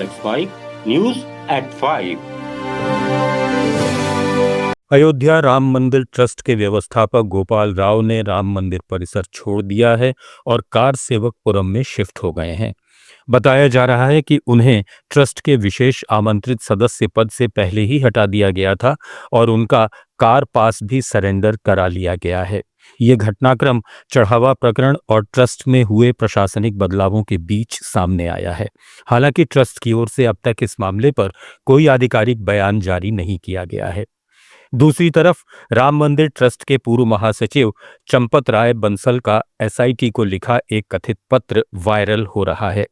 Let's News at 5। Ayodhya Ram मंदिर trust के व्यवस्थापक गोपाल राव ने राम मंदिर परिसर छोड़ दिया है और कार सेवकपुरम में शिफ्ट हो गए हैं। बताया जा रहा है कि उन्हें ट्रस्ट के विशेष आमंत्रित सदस्य पद से पहले ही हटा दिया गया था और उनका कार पास भी सरेंडर करा लिया गया है। ये घटनाक्रम चढ़ावा प्रकरण और ट्रस्ट में हुए प्रशासनिक बदलावों के बीच सामने आया है। हालांकि ट्रस्ट की ओर से अब तक इस मामले पर कोई आधिकारिक बयान जारी नहीं किया गया है। दूसरी तरफ राम मंदिर ट्रस्ट के पूर्व महासचिव चंपत राय बंसल का एसआईटी को लिखा एक कथित पत्र वायरल हो रहा है।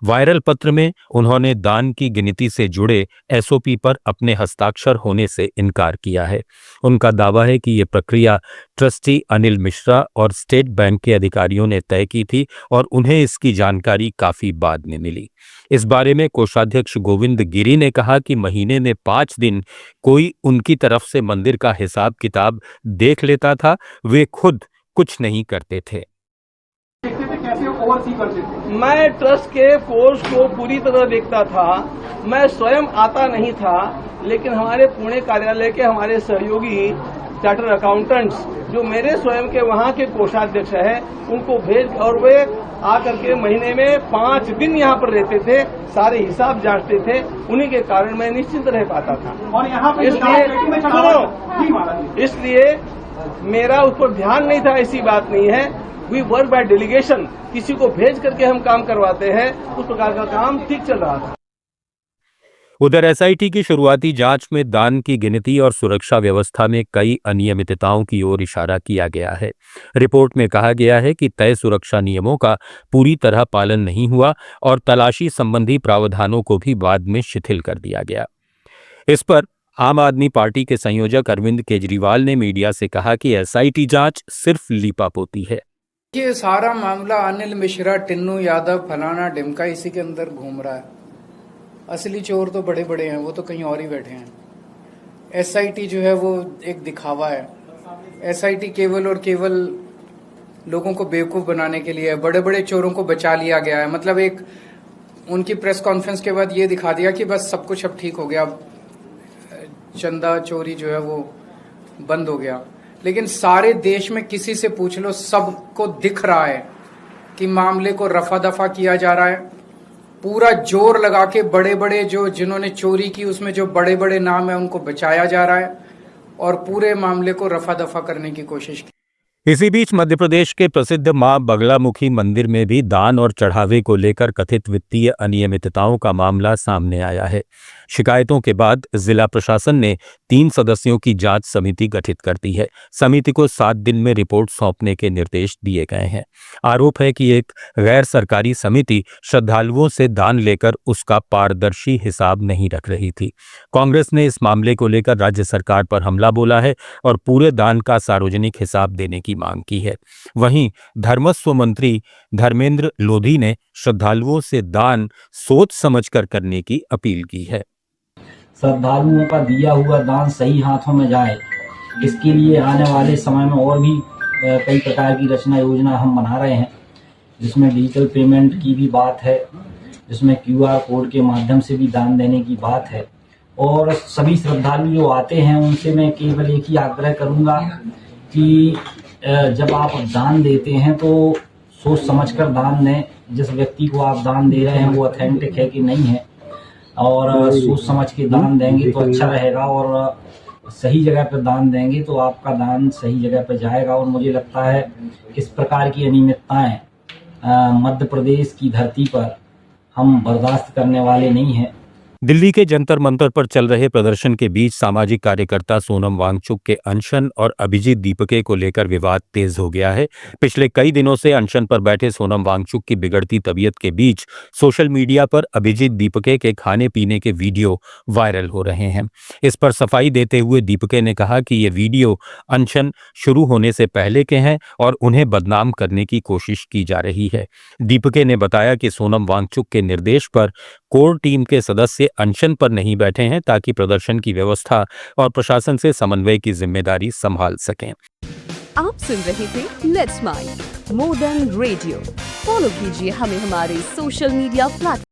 वायरल पत्र में उन्होंने दान की गिनती से जुड़े एसओपी पर अपने हस्ताक्षर होने से इनकार किया है। उनका दावा है कि ये प्रक्रिया ट्रस्टी अनिल मिश्रा और स्टेट बैंक के अधिकारियों ने तय की थी और उन्हें इसकी जानकारी काफी बाद में मिली। इस बारे में कोषाध्यक्ष गोविंद गिरी ने कहा कि महीने में 5 दिन कोई उनकी तरफ से मंदिर का हिसाब किताब देख लेता था, वे खुद कुछ नहीं करते थे। मैं ट्रस्ट के फोर्स को पूरी तरह देखता था। मैं स्वयं आता नहीं था, लेकिन हमारे पुणे कार्यालय के हमारे सहयोगी चार्टर्ड अकाउंटेंट्स जो मेरे स्वयं के वहाँ के कोषाध्यक्ष हैं, उनको भेज और वे आकर के महीने में 5 दिन यहाँ पर रहते थे, सारे हिसाब जांचते थे। उन्हीं के कारण मैं निश्चिंत रह पाता था। और यहाँ पे इसलिए मेरा उस पर ध्यान नहीं था, ऐसी बात नहीं है। वी वर्क बाय डेलीगेशन, किसी को भेज करके हम काम करवाते हैं, उस प्रकार का काम ठीक चल रहा था। उधर एसआईटी की शुरुआती जांच में दान की गिनती और सुरक्षा व्यवस्था में कई अनियमितताओं की ओर इशारा किया गया है। रिपोर्ट में कहा गया है कि तय सुरक्षा नियमों का पूरी तरह पालन नहीं हुआ और तलाशी संबंधी प्रावधानों को भी बाद में शिथिल कर दिया गया। इस पर आम आदमी पार्टी के संयोजक अरविंद केजरीवाल ने मीडिया से कहा कि एसआईटी जांच सिर्फ लीपापोती है। ये सारा मामला अनिल मिश्रा, टिन्नू यादव, फलाना ढिमका इसी के अंदर घूम रहा है। असली चोर तो बड़े बड़े हैं, वो तो कहीं और ही बैठे हैं। एसआईटी जो है वो एक दिखावा है। एसआईटी केवल और केवल लोगों को बेवकूफ बनाने के लिए है। बड़े बड़े चोरों को बचा लिया गया है। मतलब एक उनकी प्रेस कॉन्फ्रेंस के बाद ये दिखा दिया कि बस सब कुछ अब ठीक हो गया, अब चंदा चोरी जो है वो बंद हो गया। लेकिन सारे देश में किसी से पूछ लो, सबको दिख रहा है कि मामले को रफा दफा किया जा रहा है। पूरा जोर लगा के बड़े बड़े जो जिन्होंने चोरी की उसमें जो बड़े बड़े नाम है उनको बचाया जा रहा है और पूरे मामले को रफा दफा करने की कोशिश की। इसी बीच मध्य प्रदेश के प्रसिद्ध मां बगलामुखी मंदिर में भी दान और चढ़ावे को लेकर कथित वित्तीय अनियमितताओं का मामला सामने आया है। शिकायतों के बाद जिला प्रशासन ने 3 सदस्यों की जांच समिति गठित कर दी है। समिति को 7 दिन में रिपोर्ट सौंपने के निर्देश दिए गए हैं। आरोप है कि एक गैर सरकारी समिति श्रद्धालुओं से दान लेकर उसका पारदर्शी हिसाब नहीं रख रही थी। कांग्रेस ने इस मामले को लेकर राज्य सरकार पर हमला बोला है और पूरे दान का सार्वजनिक हिसाब देने की मांग की है। वहीं धर्मस्व मंत्री धर्मेंद्र लोधी ने श्रद्धालुओं से दान सोच समझकर करने की अपील की है। श्रद्धालुओं का दिया हुआ दान सही हाथों में जाए, इसके लिए आने वाले समय में और भी कई प्रकार की रचना योजना हम बना रहे हैं, जिसमें डिजिटल पेमेंट की भी बात है, जिसमें क्यूआर कोड के माध्यम से भी दान देने की बात है। और सभी श्रद्धालु जो आते हैं उनसे मैं केवल एक ही आग्रह करूंगा कि जब आप दान देते हैं तो सोच समझकर दान दें। जिस व्यक्ति को आप दान दे रहे हैं वो ऑथेंटिक है कि नहीं है, और सोच समझ के दान देंगे तो अच्छा रहेगा। और सही जगह पर दान देंगे तो आपका दान सही जगह पर जाएगा। और मुझे लगता है इस प्रकार की अनियमितताएं मध्य प्रदेश की धरती पर हम बर्दाश्त करने वाले नहीं हैं। दिल्ली के जंतर मंतर पर चल रहे प्रदर्शन के बीच सामाजिक कार्यकर्ता सोनम वांगचुक के अनशन और अभिजीत दीपके को लेकर विवाद तेज हो गया है। पिछले कई दिनों से अनशन पर बैठे सोनम वांगचुक की बिगड़ती तबीयत के बीच सोशल मीडिया पर अभिजीत दीपके के खाने पीने के वीडियो वायरल हो रहे हैं। इस पर सफाई देते हुए दीपके ने कहा कि ये वीडियो अनशन शुरू होने से पहले के हैं और उन्हें बदनाम करने की कोशिश की जा रही है। दीपके ने बताया कि सोनम वांगचुक के निर्देश पर कोर टीम के सदस्य अनशन पर नहीं बैठे हैं ताकि प्रदर्शन की व्यवस्था और प्रशासन से समन्वय की जिम्मेदारी संभाल सकें। आप सुन रहे थे let's mind more than radio. Follow कीजिए हमें हमारे सोशल मीडिया प्लेटफॉर्म